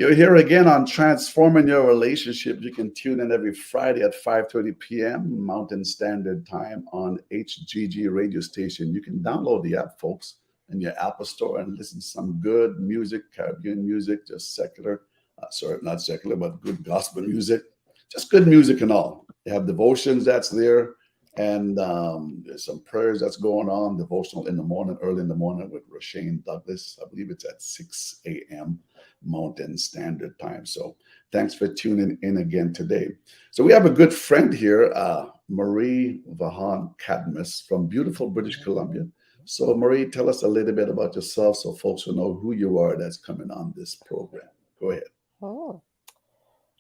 You're here again on Transforming Your Relationship. You can tune in every Friday at 5:30 p.m. Mountain Standard Time on HGG radio station. You can download the app, folks, in your Apple Store and listen to some good music, Caribbean music, just secular, sorry, not secular, but good gospel music, just good music and all. They have devotions that's there, and there's some prayers that's going on, devotional in the morning, early in the morning with Rashane Douglas. I believe it's at 6 a.m. Mountain Standard Time. So thanks for tuning in again today. So we have a good friend here, Marie Vahan Cadmus from beautiful British Columbia. So Marie, tell us a little bit about yourself so folks will know who you are that's coming on this program. Go ahead. Oh,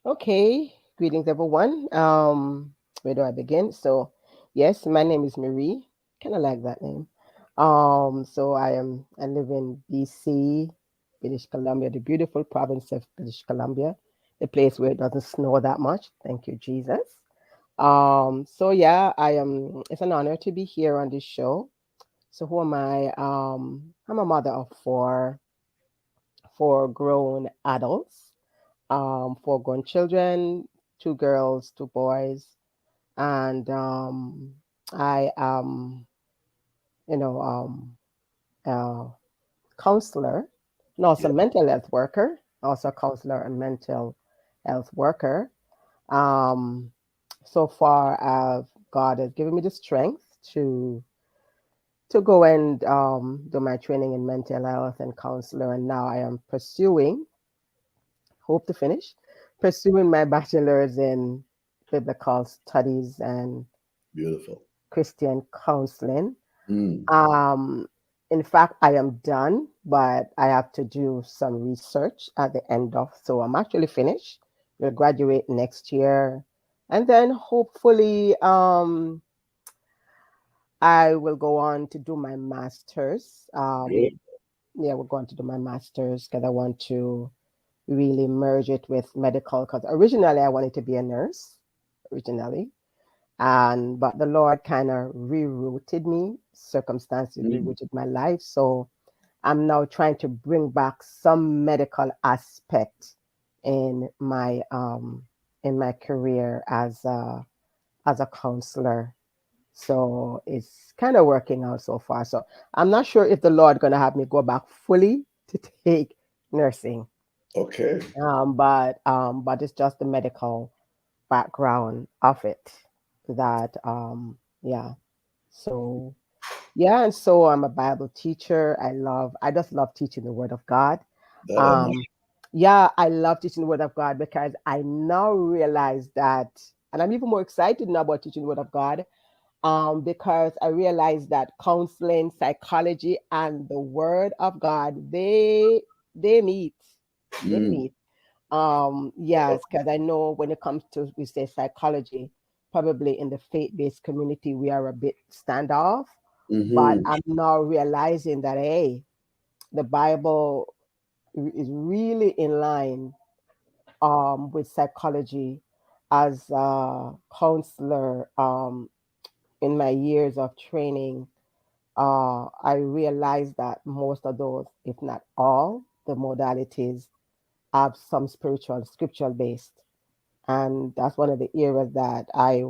okay. Greetings, everyone. Where do I begin? So, yes, my name is Marie. Kind of like that name. So I live in BC, British Columbia, the beautiful province of British Columbia, the place where it doesn't snow that much. Thank you, Jesus. So yeah, I am. It's an honor to be here on this show. So who am I? I'm a mother of four grown adults, four grown children, two girls, two boys, and I am, you know, a counselor, and also Yeah. mental health worker, also a counselor and mental health worker. Um, so far, God has given me the strength to go and do my training in mental health and counselor, and now I am hope to finish, pursuing my bachelor's in biblical studies and Beautiful. Christian counseling. Mm. Um, in fact, I am done, but I have to do some research at the end of. So I'm actually finished. Will graduate next year, and then hopefully, I will go on to do my master's. Good. Yeah, we're going to do my master's because I want to really merge it with medical. Because originally I wanted to be a nurse, originally, and but the Lord kind of rerouted me, circumstances Mm. rerouted my life. So I'm now trying to bring back some medical aspect in my career as a counselor. So it's kind of working out so far. So I'm not sure if the Lord gonna have me go back fully to take nursing. Okay. But it's just the medical background of it that yeah. So yeah, and so I'm a Bible teacher. I just love teaching the word of God. That I know. Um yeah, I love teaching the word of God because I now realize that, and I'm even more excited now about teaching the word of God, because I realize that counseling, psychology, and the Word of God, they meet. They Mm. meet. Yes, because I know when it comes to, we say, psychology, probably in the faith-based community we are a bit standoff, but Mm-hmm. I'm now realizing that, hey, the Bible is really in line with psychology. As a counselor, in my years of training, I realized that most of those, if not all, the modalities have some spiritual, scriptural based. And that's one of the areas that I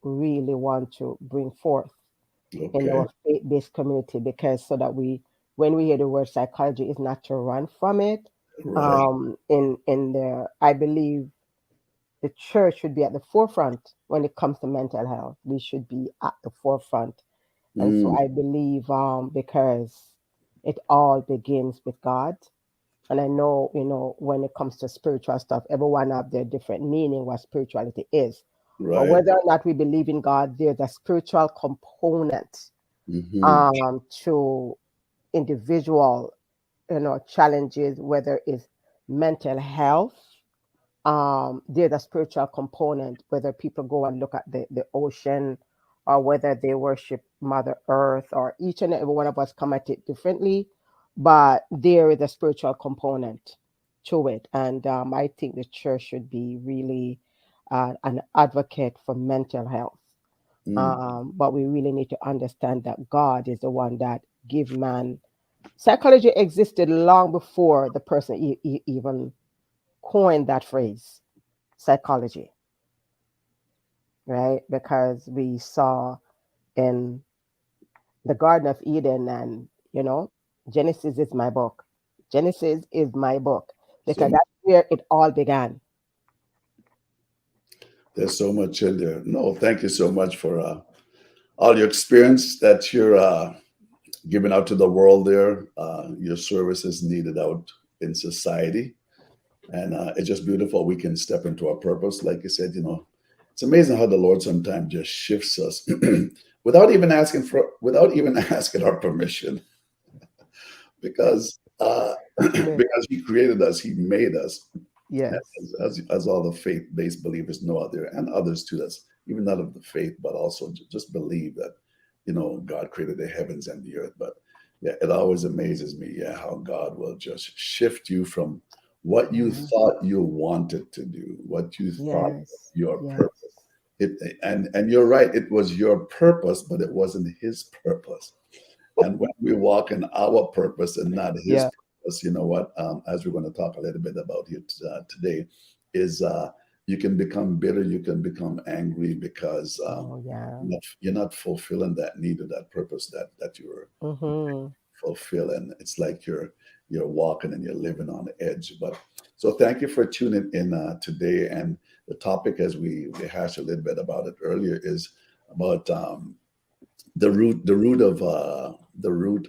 really want to bring forth in Okay. our faith based community, because so that when we hear the word psychology, is not to run from it. Right. I believe the church should be at the forefront when it comes to mental health. We should be at the forefront. And so Mm. I believe, because it all begins with God. And I know, when it comes to spiritual stuff, everyone have their different meaning what spirituality is. But Right. whether or not we believe in God, there's a spiritual component Mm-hmm. to individual, challenges, whether it's mental health. There's a spiritual component, whether people go and look at the ocean, or whether they worship Mother Earth, or each and every one of us come at it differently, but there is a spiritual component to it. And I think the church should be really an advocate for mental health. Mm. But we really need to understand that God is the one that give man. Psychology existed long before the person even coined that phrase, psychology, right? Because we saw in the Garden of Eden, and Genesis is my book. Genesis is my book because So that's where it all began. there's so much in there. No, thank you so much for all your experience that you're giving out to the world there. Your service is needed out in society. And it's just beautiful. We can step into our purpose. Like you said, it's amazing how the Lord sometimes just shifts us without even asking our permission, because Amen. because He created us, He made us, Yes. as all the faith-based believers know out there, and others too. That's even not of the faith, but also just believe that God created the heavens and the earth. But yeah, it always amazes me, yeah, how God will just shift you from what you Yeah. thought you wanted to do, what you thought Yes. your Yes. purpose. It and you're right, it was your purpose, but it wasn't His purpose. And when we walk in our purpose and not His Yeah. purpose, you know what? As we're going to talk a little bit about it today, is you can become bitter, you can become angry because Oh yeah. you're not fulfilling that need or that purpose that you're Mm-hmm. fulfilling. It's like you're walking and you're living on the edge. But so thank you for tuning in today. And the topic, as we hashed a little bit about it earlier, is about the root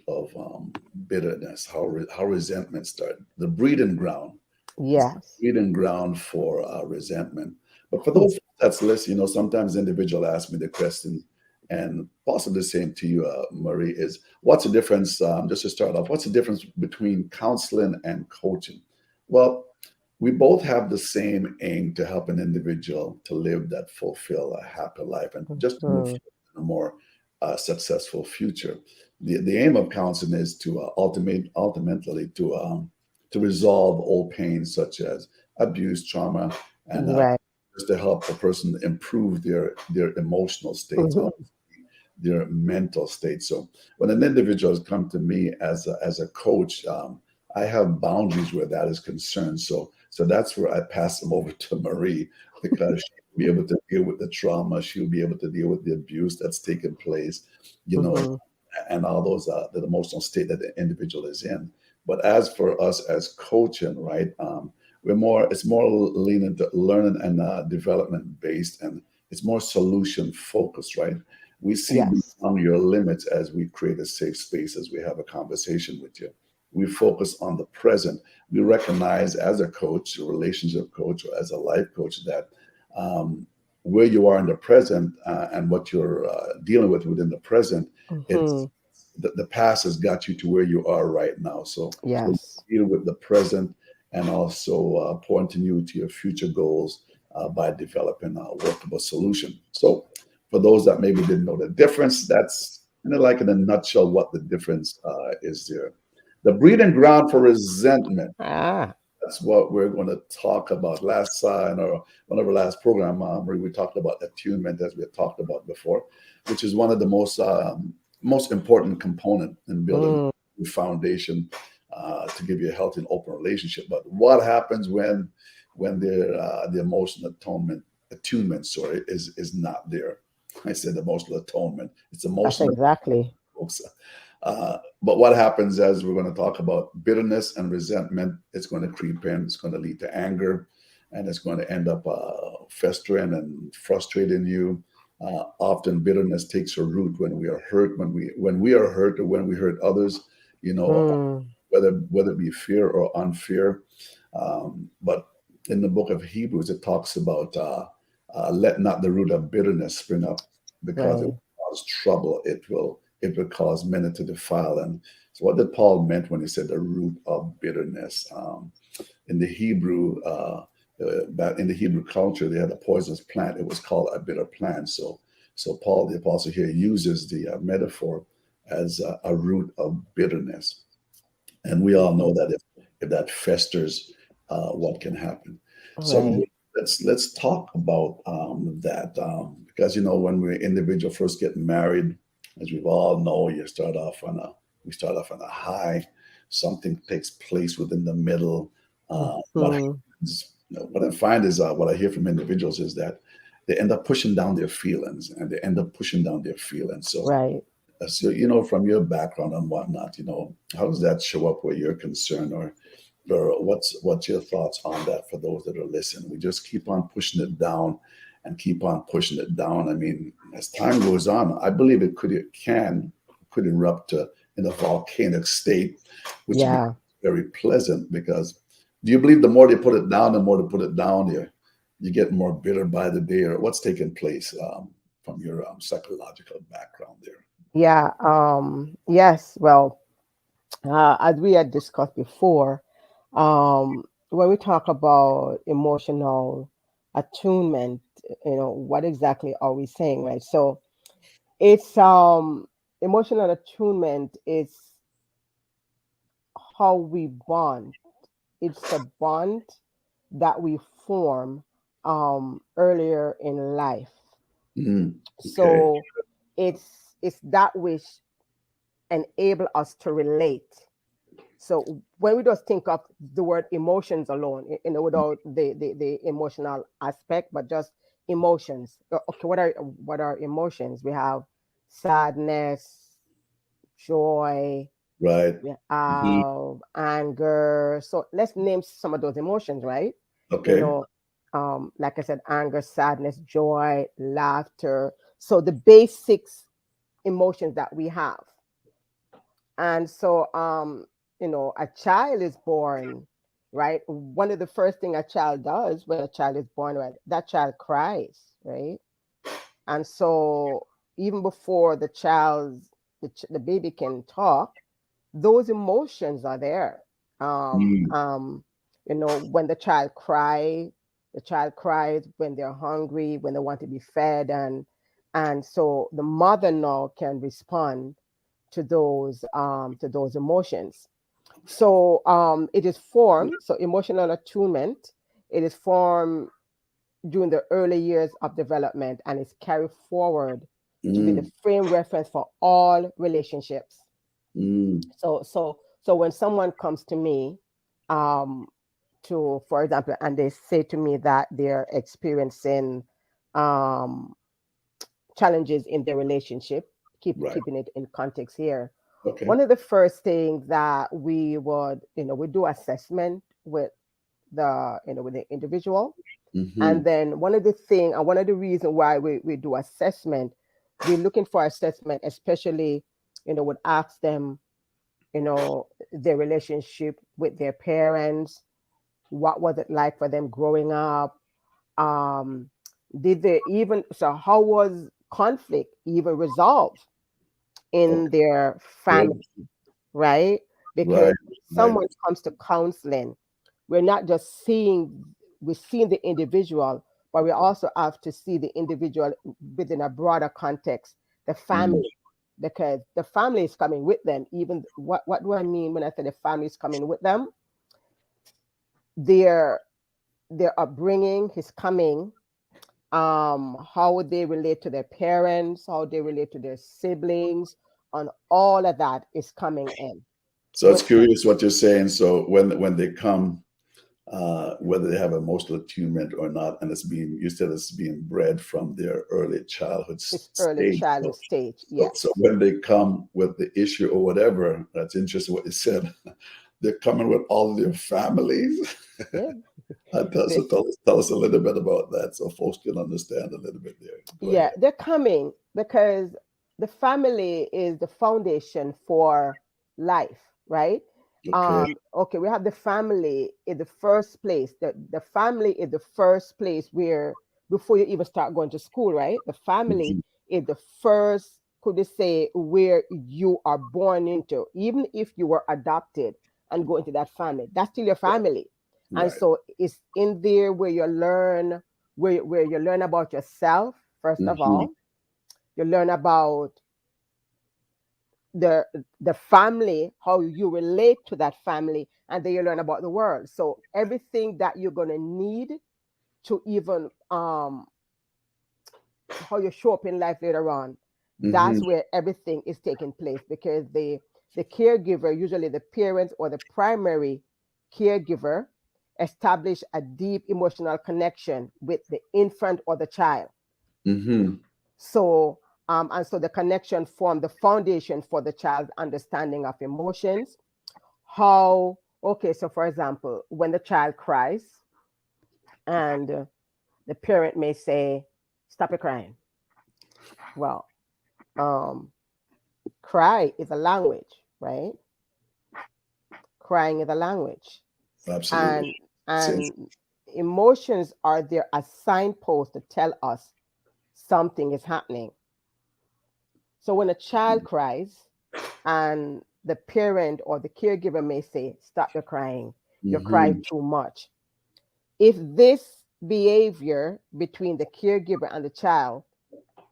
of bitterness, how resentment started, the breeding ground. It's the Yes. breeding ground for resentment. But for those that's listening, sometimes individual ask me the question, and possibly the same to you, Marie, is what's the difference? Just to start off, what's the difference between counseling and coaching? Well, we both have the same aim to help an individual to live that fulfill a happy life and just to move Mm-hmm. forward in a more successful future. The aim of counseling is to ultimately to resolve old pains such as abuse, trauma, and Right. just to help a person improve their emotional states, Mm-hmm. their mental state. So when an individual has come to me as a coach, I have boundaries where that is concerned. So that's where I pass them over to Marie, because she'll be able to deal with the trauma. She'll be able to deal with the abuse that's taken place, you know, Mm-hmm. and all those the emotional state that the individual is in. But as for us as coaching, right? It's more leaning to learning and development based, and it's more solution focused, right? We see Yes. beyond your limits as we create a safe space, as we have a conversation with you. We focus on the present. We recognize as a coach, a relationship coach, or as a life coach that um, where you are in the present and what you're dealing with within the present, Mm-hmm. it's the past has got you to where you are right now. So Yes. deal with the present and also pointing you to your future goals by developing a workable solution. So for those that maybe didn't know the difference, that's kind of like in a nutshell what the difference is there. The breeding ground for resentment. Ah. That's what we're going to talk about. Last in our one of our last program, where we talked about attunement, as we had talked about before, which is one of the most important component in building Mm. a foundation to give you a healthy and open relationship. But what happens when the emotional attunement, sorry, is not there? I said emotional atonement. It's That's emotional, exactly. folks. But what happens, as we're going to talk about bitterness and resentment, it's going to creep in, it's going to lead to anger, and it's going to end up festering and frustrating you. Often bitterness takes a root when we are hurt, when we are hurt, or when we hurt others, you know, Mm. whether it be fear or unfair. But in the book of Hebrews, it talks about let not the root of bitterness spring up, because it Right. will cause trouble. It will cause many to defile. And so, what did Paul meant when he said the root of bitterness? In the Hebrew, back in the Hebrew culture, they had a poisonous plant. It was called a bitter plant. So Paul, the apostle here, uses the metaphor as a root of bitterness. And we all know that if that festers, what can happen. So Right. let's talk about that, because when we individual first get married, as we all know, we start off on a high. Something takes place within the middle. What Mm-hmm. happens? What I find is what I hear from individuals is that they end up pushing down their feelings, and they end up pushing down their feelings. Right. So from your background and whatnot, how does that show up where you're concerned, or what's your thoughts on that for those that are listening? We just keep on pushing it down and keep on pushing it down. I mean, as time goes on, I believe it could erupt in a volcanic state, which would be Yeah. very pleasant because do you believe the more they put it down, the more they put it down, you get more bitter by the day, or what's taking place from your psychological background there? Yeah. Yes. Well, as we had discussed before, when we talk about emotional attunement, what exactly are we saying, right? So it's emotional attunement is how we bond. It's the bond that we form earlier in life. Okay. So it's that which enable us to relate. So when we just think of the word emotions alone, without the emotional aspect, but just emotions. Okay, what are emotions? We have sadness, joy, Right. we have anger. So let's name some of those emotions, right? You Okay. know, like I said, anger, sadness, joy, laughter. So the basics emotions that we have. And so, a child is born, right? One of the first thing a child does when a child is born, right? That child cries, right? And so, even before the baby can talk, those emotions are there. Um, Mm, um, when the child cries when they're hungry, when they want to be fed, and so the mother now can respond to those emotions. So it is formed. So emotional attunement. It is formed during the early years of development and is carried forward to be the mm, frame reference for all relationships. mm. So when someone comes to me, um, for example, and they say to me that they're experiencing um, challenges in their relationship, Right. keeping it in context here. Okay. One of the first things that we do assessment with the individual. Hmm. And then one of the reasons why we do assessment, we're looking for assessment, especially, would ask them, their relationship with their parents. What was it like for them growing up? Um, how was conflict even resolved in Okay. their family, Good. right? Because Right. Right. someone comes to counseling, we're not just we're seeing the individual, but we also have to see the individual within a broader context, the Mm, family, because the family is coming with them. Even what do I mean when I say the family is coming with them? Their their upbringing, his coming, how would they relate to their parents, how they relate to their siblings, and all of that is coming in so it's with them. curious what you're saying. So when they come, whether they have emotional attunement or not, and you said it's being bred from their early childhood This early stage. childhood So, stage, so yes. when they come with the issue or whatever, that's interesting what you said. They're coming with all their families. Yeah. So tell us a little bit about that so folks can understand a little bit there. Go Yeah, ahead. they're coming because the family is the foundation for life, right? Okay. Okay, we have the family in the first place. The family is the first place where before you even start going to school, right? The family Mhm. is the first, could you say, where you are born into, even if you were adopted and go into that family, that's still your family. And Right. so it's in there where you learn where you learn about yourself, first of Hmm. all. You learn about the the family, how you relate to that family, and then you learn about the world. So everything that you're going to need to even how you show up in life later on, Hmm. that's where everything is taking place, because the caregiver, usually the parents or the primary caregiver, establish a deep emotional connection with the infant or the child. Mm-hmm. So, and so the connection formed the foundation for the child's understanding of emotions. How, okay, so for example, when the child cries and the parent may say, "Stop your crying." Well, um, cry is a language, right? Crying is a language. Absolutely. And Sense. and emotions are there as signposts to tell us something is happening. So when a child cries and the parent or the caregiver may say, "Stop your crying, you cry Mm-hmm. too much." If this behavior between the caregiver and the child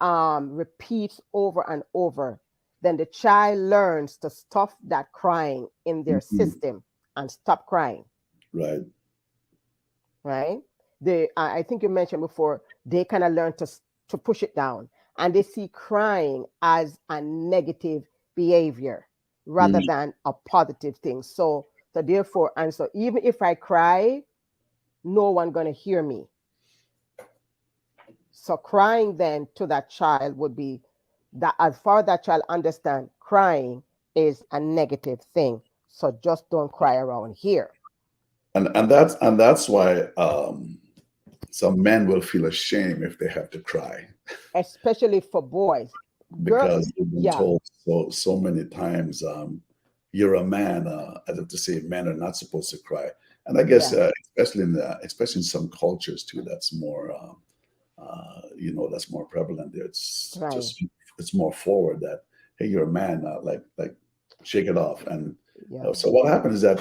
repeats over and over, then the child learns to stop that crying in their Mm-hmm. system and stop crying, Right. right? I think you mentioned before, they kind of learn to push it down, and they see crying as a negative behavior rather Mm. than a positive thing. So therefore, and so even if I cry, no one gonna hear me. So crying then to that child would be that, as far as that child understand, crying is a negative thing. So just don't cry around here. And that's why some men will feel ashamed if they have to cry Especially for boys. Girl, because they've been yeah, told so many times, you're a man, as if to say men are not supposed to cry. And I guess, yeah, especially in some cultures too, that's more, that's more prevalent there. It's crying. just, it's more forward that, hey, you're a man, like shake it off. And Yeah, so what happens is that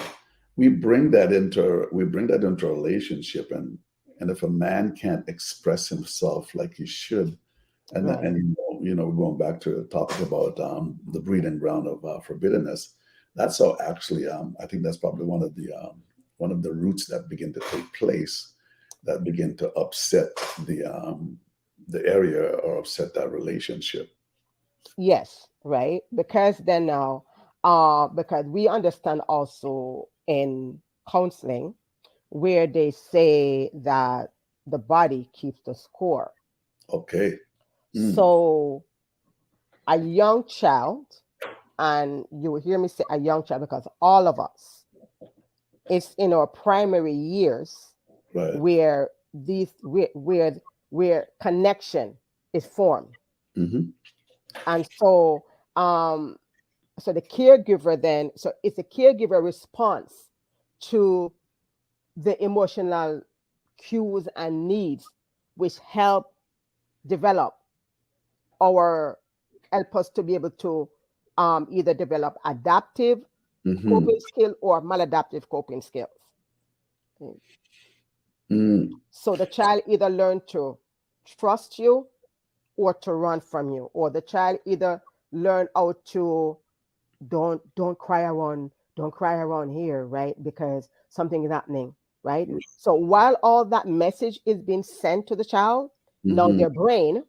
we bring that into a relationship, and if a man can't express himself like he should, and right. and we're going back to the topic about the breeding ground of forbiddenness. That's how actually, I think that's probably one of the roots that begin to take place, that begin to upset the um, the area, or upset that relationship. Yes, right. Because then now, because we understand also in counseling where they say that the body keeps the score. Okay. Mm. So a young child, and you will hear me say a young child because all of us, it's in our primary years Right. where where connection is formed. Hmm. And um so the caregiver then, so it's a caregiver response to the emotional cues and needs which develop our help us to be able to either develop adaptive Hmm. coping skill or maladaptive coping skills. Mm. Mm. So the child either learn to trust you or to run from you, or the child either learn how to don't cry around, don't cry around here, right? Because something is happening, right? So while all that message is being sent to the child, now Hmm. their brain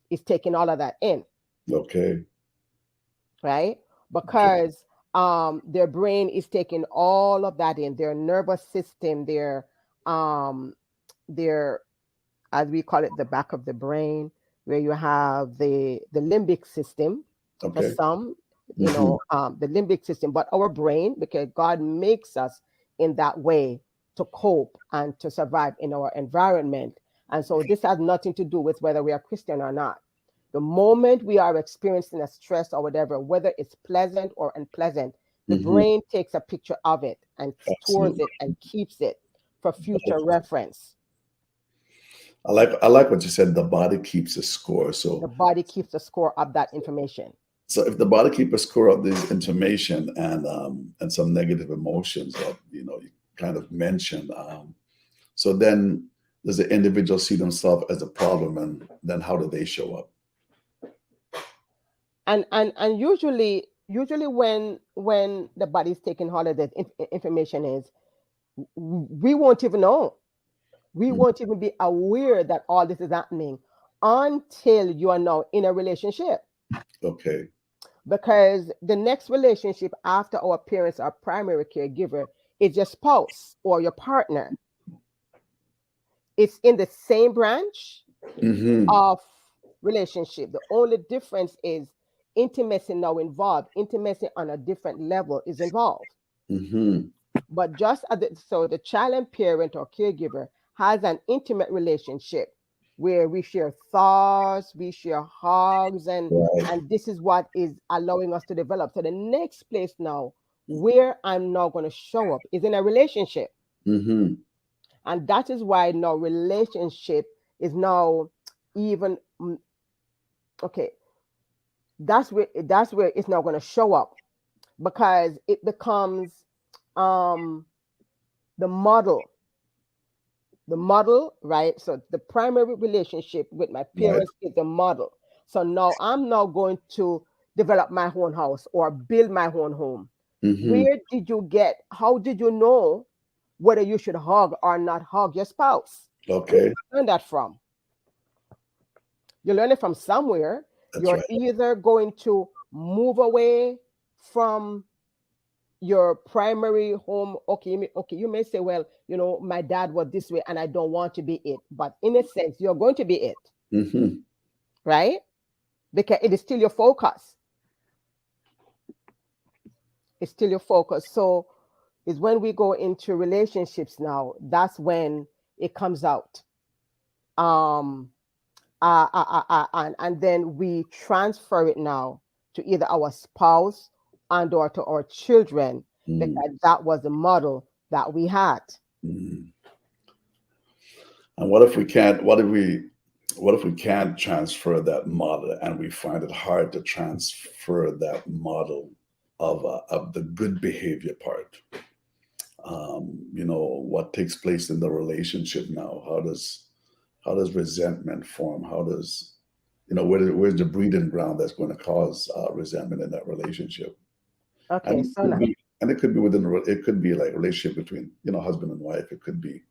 is taking all of that in, Okay. right? Okay. Because their brain is taking all of that in, their nervous system, um their, as we call it, the back of the brain, where you have the limbic system for Okay. some, Hmm. the limbic system, but our brain, because God makes us in that way to cope and to survive in our environment. And so this has nothing to do with whether we are Christian or not. The moment we are experiencing a stress or whatever, whether it's pleasant or unpleasant, the Hmm. brain takes a picture of it and stores Absolutely. it and keeps it for future reference. I like what you said. The body keeps a score. The So body keeps a score of that information. So if the body keep a score of this information, and some negative emotions that you kind of mentioned, so then does the individual see themselves as a problem, and then how do they show up? And usually when the body's taking holiday, information is, we won't even know. We Mm. won't even be aware that all this is happening until you are now in a relationship. Okay. Because the next relationship after our parents, our primary caregiver, is your spouse or your partner. It's in the same branch Mm-hmm. of relationship. The only difference is intimacy now involved. Intimacy on a different level is involved. Mm-hmm. But just as so the child and parent or caregiver has an intimate relationship where we share thoughts, we share hugs, Right. and this is what is allowing us to develop. So the next place now where I'm now going to show up is in a relationship. Mm-hmm. And that is why now relationship is now even okay, that's where it's now going to show up because it becomes um the model, right? So the primary relationship with my Right. parents is the model. So now I'm now going to develop my own house or build my own home. Mm-hmm. Where did you get, how did you know whether you should hug or not hug your spouse? Where did Okay. you learn that from? You learn it from somewhere. That's You're right. either going to move away from your primary home. Okay, you may say, well, my dad was this way and I don't want to be it. But in a sense, you're going to be it, Mm-hmm. right? Because it is still your focus. It's still your focus. So it's when we go into relationships now, that's when it comes out. Um, and then we transfer it now to either our spouse and or to our children Mm-hmm. because that was the model that we had. Mm-hmm. And what if we can't? What if we can't transfer that model, and we find it hard to transfer that model of the good behavior part? What takes place in the relationship now? How does resentment form? How does where's the breeding ground that's going to cause resentment in that relationship? Okay, And it so could now, be, it could be like relationship between husband and wife. It could be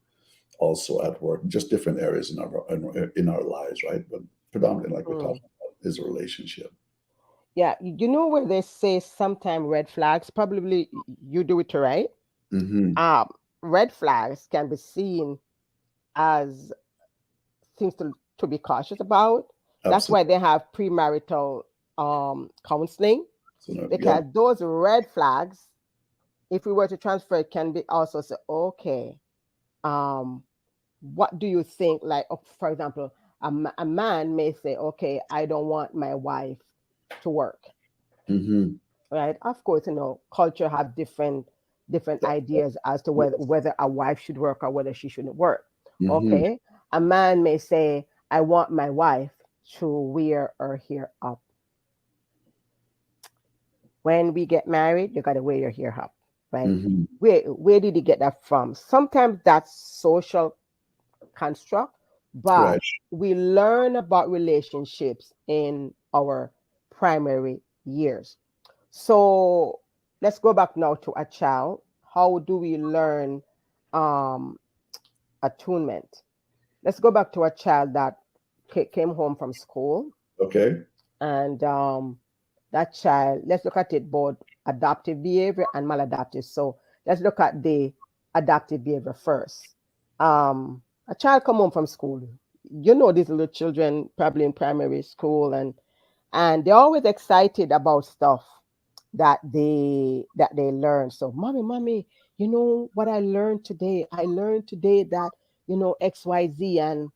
also at work, just different areas in our lives, right? But predominantly, like we're mm, talking about, is a relationship. yeah, you know where they say sometime red flags, probably you do it too, right? Mm-hmm. Um, Red flags can be seen as things to be cautious about. That's Absolutely. why they have premarital counseling Yeah. because those red flags, if we were to transfer it, can be also say, okay, um, what do you think? Like, for example, a man may say, okay, I don't want my wife to work, Mm-hmm. right? Of course, culture have different ideas as to whether a wife should work or whether she shouldn't work. Mm-hmm. Okay, a man may say, I want my wife to wear her hair up. When we get married, you got to wear your hair up, right? Mm-hmm. Where did he get that from? Sometimes that's social construct, but Right. we learn about relationships in our primary years. So let's go back now to a child. How do we learn um, attunement? Let's go back to a child that came home from school, Okay. and that child, let's look at it both adaptive behavior and maladaptive. So let's look at the adaptive behavior first. A child come home from school. These little children probably in primary school, and they're always excited about stuff that they learn. So, mommy, you know what I learned today? I learned today that XYZ, and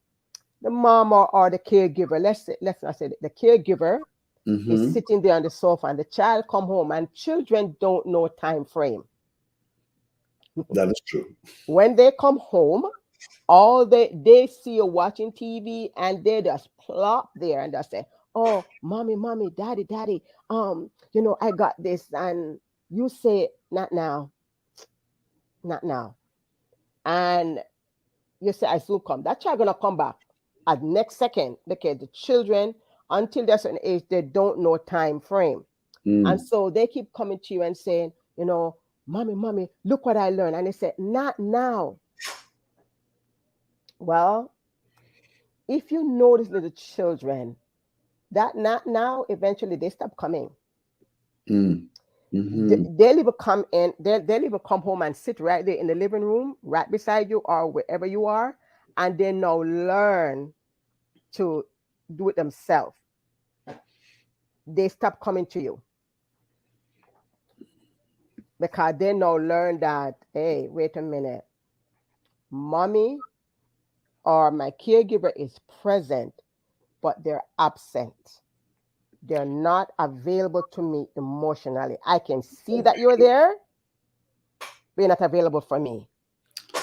the mom or the caregiver, let's not say the caregiver is Mm-hmm. sitting there on the sofa and the child come home, and children don't know time frame. That is true. When they come home, all they see you watching TV and they just plop there and they say, oh, mommy, daddy, I got this. And you say, not now, not now. And you say, I soon come. That child gonna come back at next second because the children, until they're certain age, they don't know time frame. And Mm. so they keep coming to you and saying, mommy, look what I learned. And they say, not now. Well, if you notice little children, that not now, eventually they stop coming. Mm. Mm-hmm. They'll even come in, they'll even come home and sit right there in the living room, right beside you or wherever you are, and they now learn to do it themselves. They stop coming to you because they now learn that, hey, wait a minute, mommy or my caregiver is present, but they're absent. They're not available to me emotionally. I can see that you're there, but you're not available for me.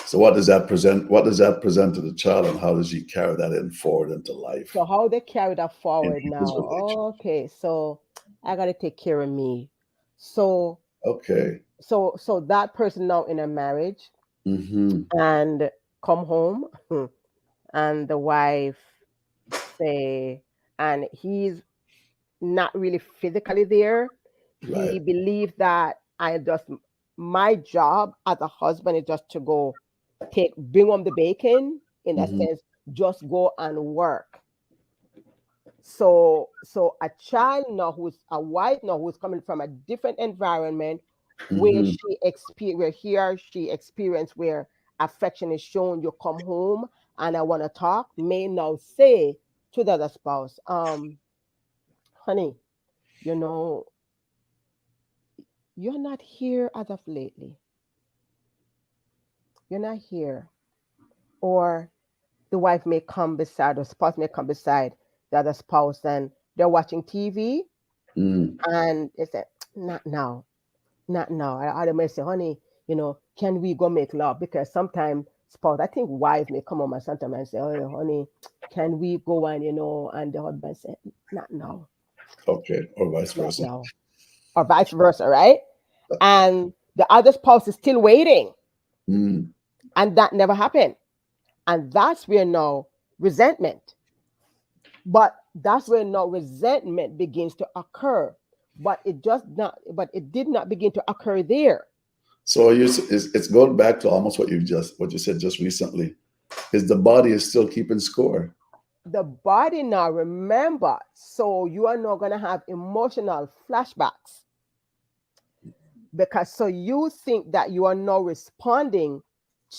So what does that present? What does that present to the child, and how does he carry that in forward into life So how they carry that in forward his now? relation? Okay, so I gotta take care of me. So Okay. so that person now in a marriage Mm-hmm. and come home and the wife say, and he's not really physically there. He Right. believes that I just, my job as a husband is just to go bring home the bacon, in a Mm-hmm. sense, just go and work. So a child now, who's a wife now, who's coming from a different environment, where Mm-hmm. where he or she experienced where affection is shown, you come home and I want to talk, may now say to the other spouse, honey, you know, you're not here as of lately. You're not here. Or the wife may come beside, or spouse may come beside the other spouse, and they're watching TV Mm. and they say, not now, not now. I may say, honey, can we go make love? Because sometimes spouse, I think wives may come home and sometimes and say, oh, honey, can we go and, and the husband say, not now, Okay. Or vice not versa. now. Or vice versa, right? And the other spouse is still waiting. Mm. And that never happened. And that's where now resentment, but that's where now resentment begins to occur. But it did not begin to occur there. So it's going back to almost what you said just recently. Is the body is still keeping score? The body now remember, so you are not going to have emotional flashbacks, because so you think that you are now responding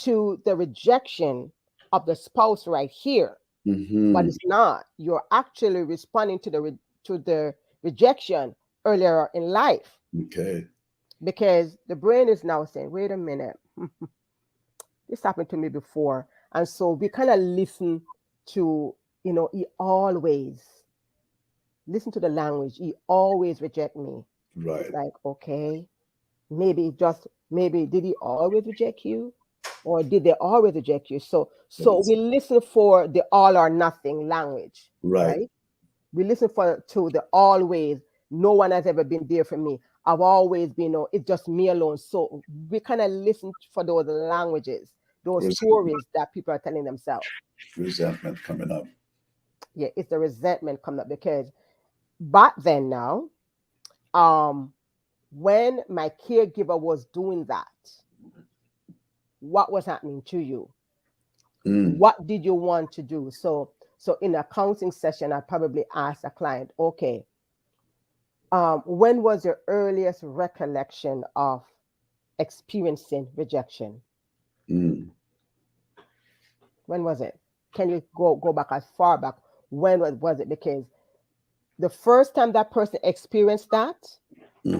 to the rejection of the spouse right here, but Mm-hmm. it's not. You're actually responding to the rejection earlier in life, Okay. because the brain is now saying, wait a minute, this happened to me before. And so we kind of to, he always listen to the language. He always reject me. It's Right. like, okay, maybe did he always reject you? Or did they always reject you? So Yes. we listen for the all or nothing language, Right. right? We listen for to the always. No one has ever been there for me. I've always been, it's just me alone. So we kind of listen for those languages, those Resentment, stories that people are telling themselves. resentment coming up. Yeah, it's the resentment coming up, because back then now, um, when my caregiver was doing that, what was happening to you? Mm. What did you want to do? So in a counseling session, I probably asked a client, okay, when was your earliest recollection of experiencing rejection? Mm. When was it? Can you go back as far back? When was it? Because the first time that person experienced that,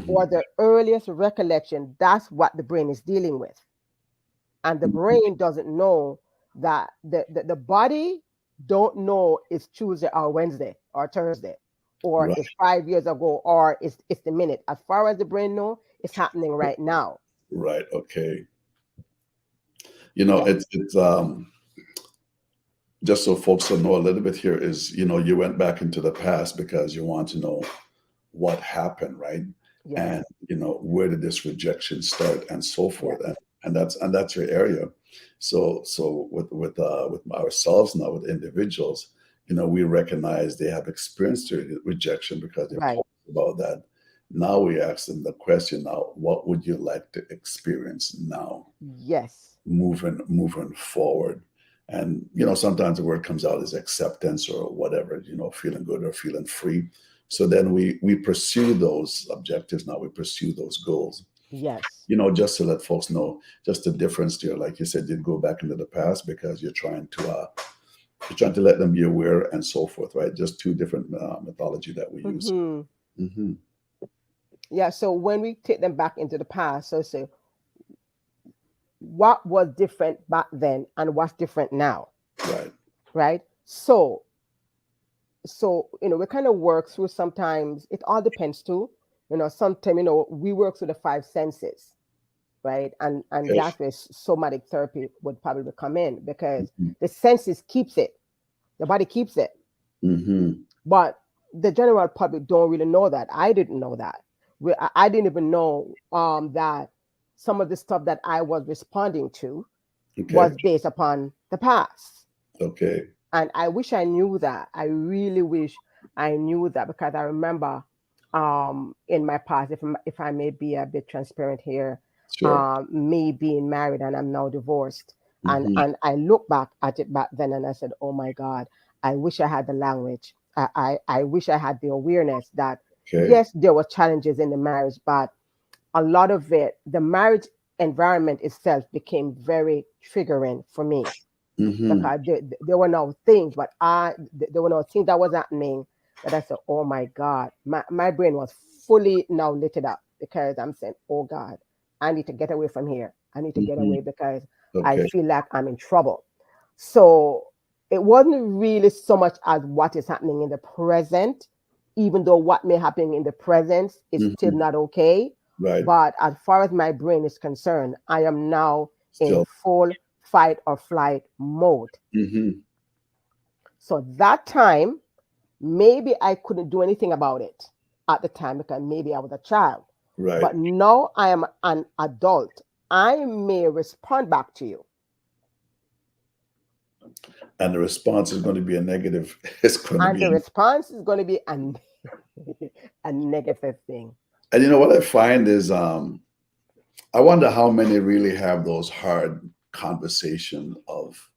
or Mm-hmm. the earliest recollection, that's what the brain is dealing with. And the Mm-hmm. brain doesn't know that the body don't know it's Tuesday or Wednesday or Thursday, or Right. it's 5 years ago, or it's the minute. As far as the brain know, it's happening right now. Right. Okay. Yeah, It's just so folks will know a little bit here is, you went back into the past because you want to know what happened, right? And yes, where did this rejection start and so forth. yes, And that's your area. So with ourselves now, with individuals, we recognize they have experienced rejection because they've right, told us about that. Now we ask them the question, now what would you like to experience now, yes, moving forward? And sometimes the word comes out as acceptance or whatever, feeling good or feeling free. So then we pursue those objectives now, we pursue those goals. Yes. Just to let folks know, just the difference there. Like you said, you go back into the past because you're trying to let them be aware and so forth, right? Just two different mythology that we use. Hmm. Hmm. Yeah. So when we take them back into the past, so say what was different back then and what's different now, Right. right? So we kind of work through, sometimes it all depends too. Sometimes we work through the five senses, right? And Okay. that's where somatic therapy would probably come in, because Hmm. the senses keeps it, the body keeps it. Hmm. But the general public don't really know that. I didn't know that. I didn't even know that some of the stuff that I was responding to Okay. was based upon the past. Okay. And I wish I knew that. I really wish I knew that, because I remember in my past, if I may be a bit transparent here, Sure. me being married and I'm now divorced. And Hmm. and I look back at it back then and I said, oh my God, I wish I had the language. I wish I had the awareness that Okay. yes, there were challenges in the marriage, but a lot of it, the marriage environment itself became very triggering for me, Hmm. because there were no things, but there were no things that was happening that I said, oh my God, my brain was fully now lit up, because I'm saying, oh God, I need to get away from here. I need to get Hmm. away, because I Okay. feel like I'm in trouble. So it wasn't really so much as what is happening in the present, even though what may happen in the present is still Hmm. not okay. Right. But as far as my brain is concerned, I am now in Still. full fight or flight mode. Hmm. So that time, maybe I couldn't do anything about it at the time, because maybe I was a child. Right. But now I am an adult. I may respond back to you. And the response is going to be a negative. It's going to And be, the response is going to be a negative thing. and what I find is, I wonder how many really have those hard conversation of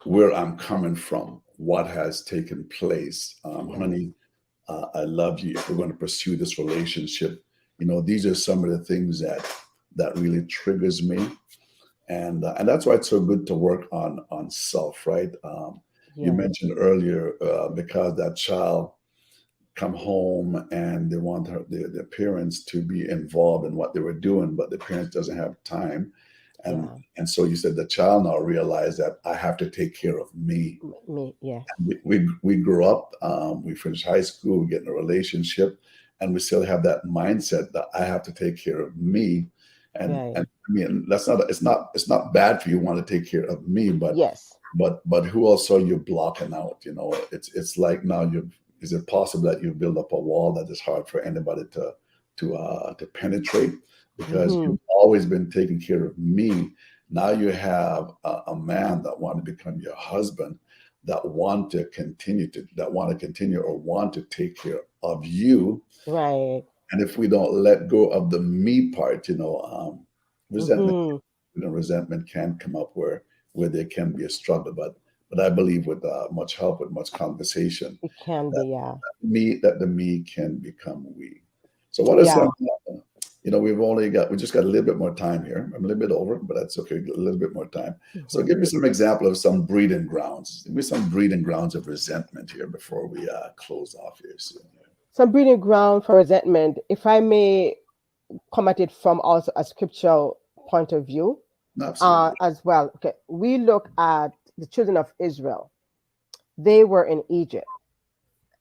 where I'm coming from, what has taken place, Yes. honey. I love you. If we're going to pursue this relationship, these are some of the things that really triggers me, and that's why it's so good to work on self, right? You Yes. mentioned earlier, because that child come home and they want their parents to be involved in what they were doing, but the parents doesn't have time, and Yeah. and so you said the child now realize that I have to take care of me. Me. Yes. We grew up, we finished high school, we get in a relationship, and we still have that mindset that I have to take care of me. And Right. I mean, it's not bad for you want to take care of me, but Yes. but who else are you blocking out? It's like now you've is it possible that you build up a wall that is hard for anybody to penetrate because Hmm. you've always been taking care of me. Now you have a man that want to become your husband, that want to continue or want to take care of you. Right. And if we don't let go of the me part, resentment, Hmm. resentment can come up where there can be a struggle. But I believe with much help, with much conversation, It can that be. Yeah. the me can become we. So what are some, Yeah. we just got a little bit more time here. I'm a little bit over, but that's okay. A little bit more time. So Mhm. give me some example of some breeding grounds. Give me some breeding grounds of resentment here before we close off here soon. Some breeding ground for resentment, if I may come at it from also a scriptural point of view, Absolutely. as well. Okay, we look at the children of Israel. They were in Egypt,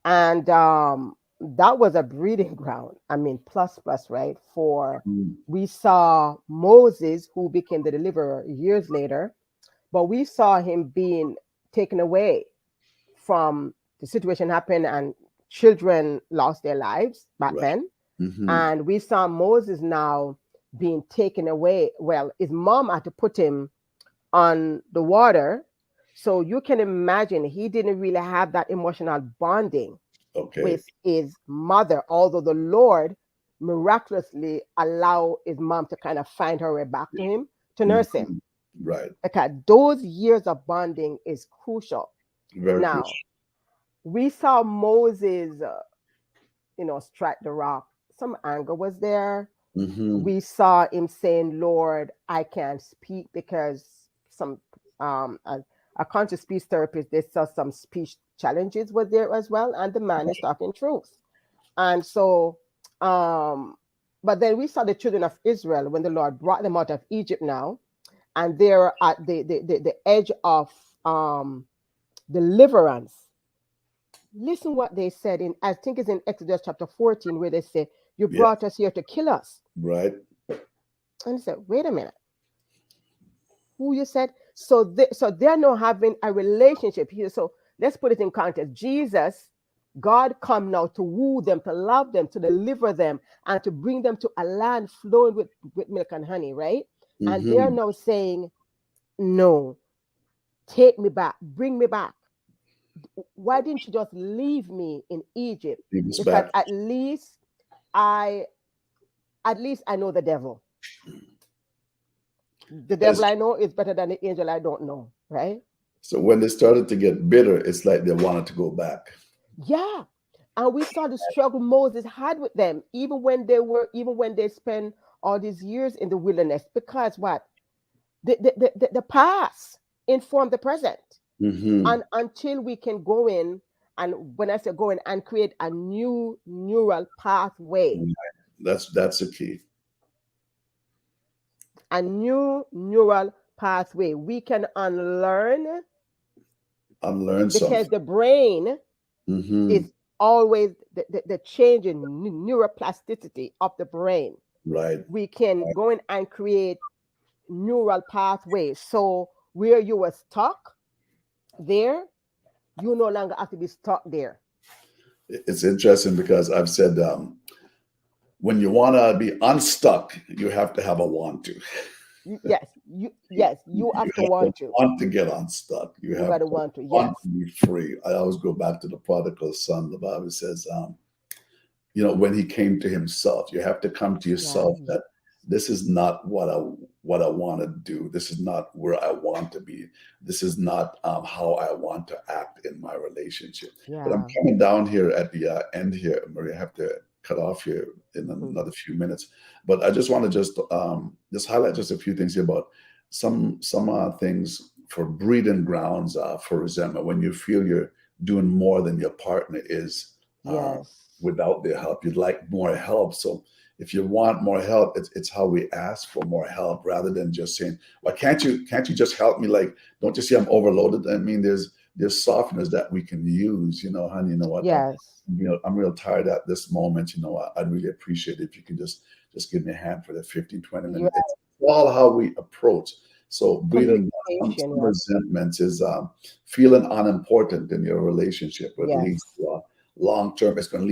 and that was a breeding ground. I mean, plus plus, right? For Mm, we saw Moses, who became the deliverer years later, but we saw him being taken away from the situation happened, and children lost their lives back right. then. Hmm. And we saw Moses now being taken away. Well, his mom had to put him on the water. So you can imagine he didn't really have that emotional bonding Okay. with his mother, although the Lord miraculously allowed his mom to kind of find her way back to him to nurse him. Hmm. Right. Because those years of bonding is crucial. Very Now, crucial. we saw Moses strike the rock. Some anger was there. Mm-hmm. We saw him saying, Lord, I can't speak because some a conscious speech therapist, they saw some speech challenges were there as well, and the man is talking truth. And so, um, but then we saw the children of Israel when the Lord brought them out of Egypt now, and they're at the edge of deliverance. Listen what they said in, I think it's in Exodus chapter 14, where they say, you Yeah. brought us here to kill us. Right. And I said, wait a minute, who you said? So they're now having a relationship here. So let's put it in context. Jesus, God come now to woo them, to love them, to deliver them, and to bring them to a land flowing with milk and honey, right? And they're Mm-hmm. now saying, no, take me back, bring me back. Why didn't you just leave me in Egypt? He was Because back. I at least I know the devil. The As devil I know is better than the angel I don't know, right? So when they started to get bitter, it's like they wanted to go back. Yeah. And we saw the struggle Moses had with them, even when they spent all these years in the wilderness. Because what? The past informed the present. Mm-hmm. And until we can go in, and when I say go in and create a new neural pathway, That's the key. we can unlearn, Unlearn because something. the brain Mm-hmm. is always the change in neuroplasticity of the brain. Right. We can go in and create neural pathways. So where you were stuck there, you no longer have to be stuck there. It's interesting because I've said when you want to be unstuck, you have to have a want to. You You have to have to want to. want to get unstuck. You You got have to to want to. want Yes. to be free. I always go back to the prodigal son. The Bible says, when he came to himself, you have to come to Yeah. yourself that this is not what I want to do. This is not where I want to be. This is not how I want to act in my relationship. But I'm Yeah. coming down here at the end here, Maria. I have to cut off here in Mhm. another few minutes. But I just want to just highlight just a few things here about some things for breeding grounds for resentment when you feel you're doing more than your partner is. Uh, Yes. Without their help. You'd like more help. So if you want more help, it's how we ask for more help rather than just saying, "Why can't you just help me?" Like, don't you see I'm overloaded? I mean, there's softeners that we can use. Honey, you know what? Yes. I'm real tired at this moment. I'd really appreciate it if you can just give me a hand for the 15, 20 You minutes. It's all how we approach. So breathing communication. some Yeah. resentments is feeling unimportant in your relationship, which leads Yes. to long term. It can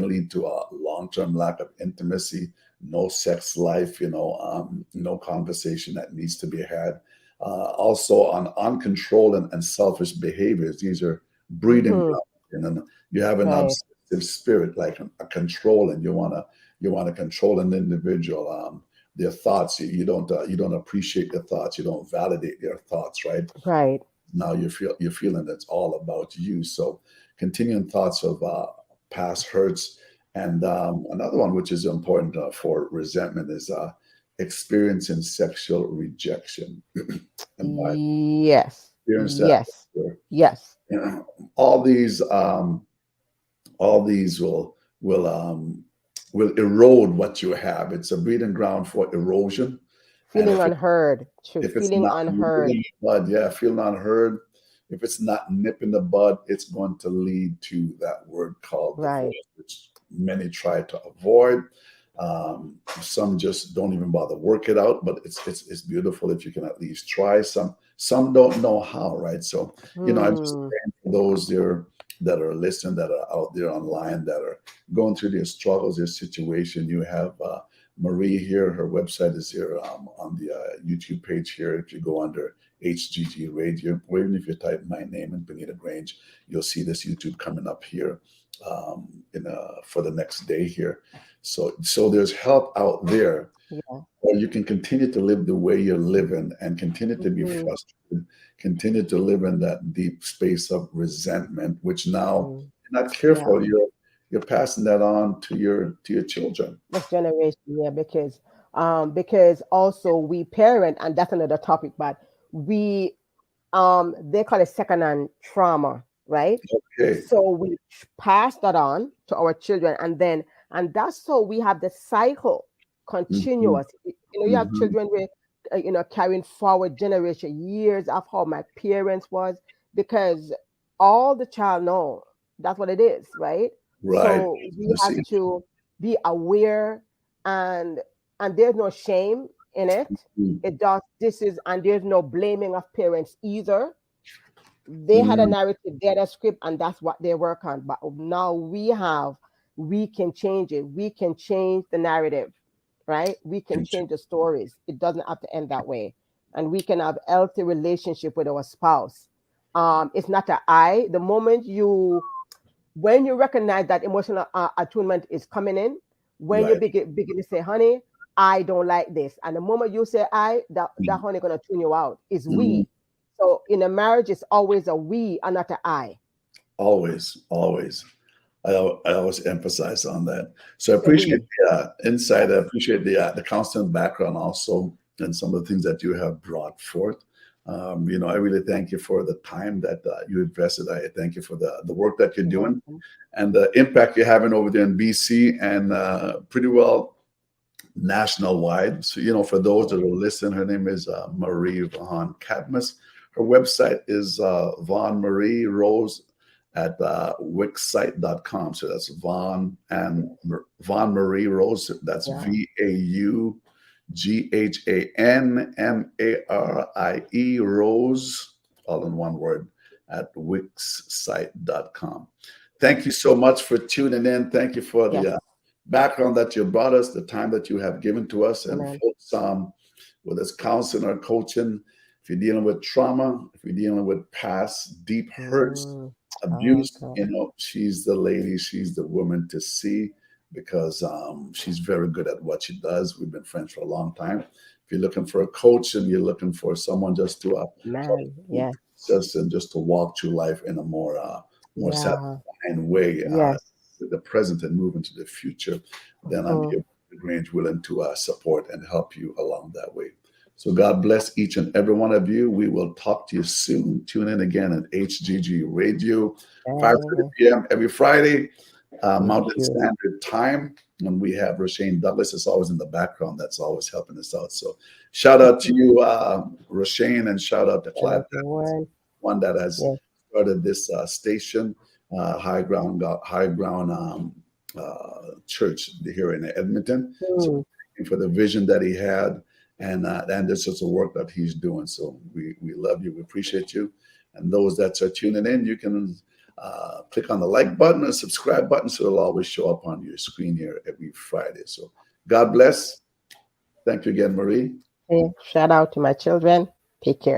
lead to a long term lack of intimacy, no sex life, no conversation that needs to be had. Also on uncontrolled and selfish behaviors. These are breeding Hmm. grounds. And then you have an Right. obsessive spirit, like a control, and you want to control an individual. Their thoughts, you don't appreciate their thoughts, you don't validate their thoughts, right? Right. Now you're feeling it's all about you. So continuing thoughts of past hurts, and another one which is important for resentment is experiencing sexual rejection. And by Yes. experience that, Yes. Yes. all these will erode what you have. It's a breeding ground for erosion, and Feeling unheard. True. if it's Feeling not nipping in unheard. the bud, yeah, feeling unheard. If it's not nip in the bud, it's going to lead to that word called Right. divorce, which many try to avoid. Some just don't even bother work it out, but it's beautiful if you can at least try. Some don't know how, right? So I just Hmm. praying for those there that are listening, that are out there online, that are going through their struggles, their situation. You have Marie here. Her website is here on the YouTube page here. If you go under HGG Radio, or even if you type my name in Bonitto Grange, you'll see this YouTube coming up here for the next day here. So there's help out there, Yeah. or you can continue to live the way you're living and continue to be Hmm. frustrated, continue to live in that deep space of resentment, which now Hmm. you're not Yeah. careful. you're passing that on to your children. Next generation, yeah, because also we parent, and that's another topic, but we they call it secondhand trauma, right? Okay. So we pass that on to our children, and that's so we have the cycle Hmm. continuous. You have Hmm. children with carrying forward generation years of how my parents was, because all the child know that's what it is, right? Right. So we You have see. to be aware, and there's no shame in it. Mm-hmm. It does this is and there's no blaming of parents either. They had a narrative, they had a script, and that's what they work on. But now we can change it. We can change the narrative, right? We can change the stories. It doesn't have to end that way, and we can have healthy relationship with our spouse. It's not a I. The moment when you recognize that emotional attunement is coming in, when you Right. begin to say, honey, I don't like this. And the moment you say I, that honey gonna tune you out. Is Mm-hmm. we. So in a marriage, it's always a we and not an I. Always, always. I always emphasize on that. So I It's a appreciate we. the insight. I Yes. appreciate the constant background also, and some of the things that you have brought forth. I really thank you for the time that you invested. I thank you for the work that you're You're doing welcome. and the impact you're having over there in BC and pretty well national wide. So, for those that are listening, her name is Marie Vaughan Cadmus. Her website is Vaughn Marie Rose at wixsite.com. So that's Vaughn and Vaughn Marie Rose. That's Yeah. VAUGHANMARIE Rose, all in one word, at wixsite.com. Thank you so much for tuning in. Thank you for Yes. the background that you brought us, the time that you have given to us. And Amen. folks, whether it's counseling or coaching, if you're dealing with trauma, if you're dealing with past deep hurts, Mm. Oh abuse, God. she's the lady, she's the woman to see because she's very good at what she does. We've been friends for a long time. If you're looking for a coach and you're looking for someone just to help Man. you Yes. just and just to walk through life in a more Yeah. satisfying way, Yes. with the present and move into the future, then I'm Mm. here, Bonitto Grange, willing to support and help you along that way. So God bless each and every one of you. We will talk to you soon. Tune in again at HGG Radio, 5:30 Amen. p.m. every Friday, Thank Mountain you. Standard Time. And we have Roshane Douglas is always in the background. That's always helping us out. So shout out to you, Roshane, and shout out to Clive, Everyone. one that has Yes. started this station, High Ground Church here in Edmonton. So Mm. for the vision that he had, and this is the work that he's doing. So we love you, we appreciate you, and those that are tuning in, you can click on the like button or subscribe button, so it'll always show up on your screen here every Friday. So God bless. Thank you again, Marie. Okay. Shout out to my children. Take care.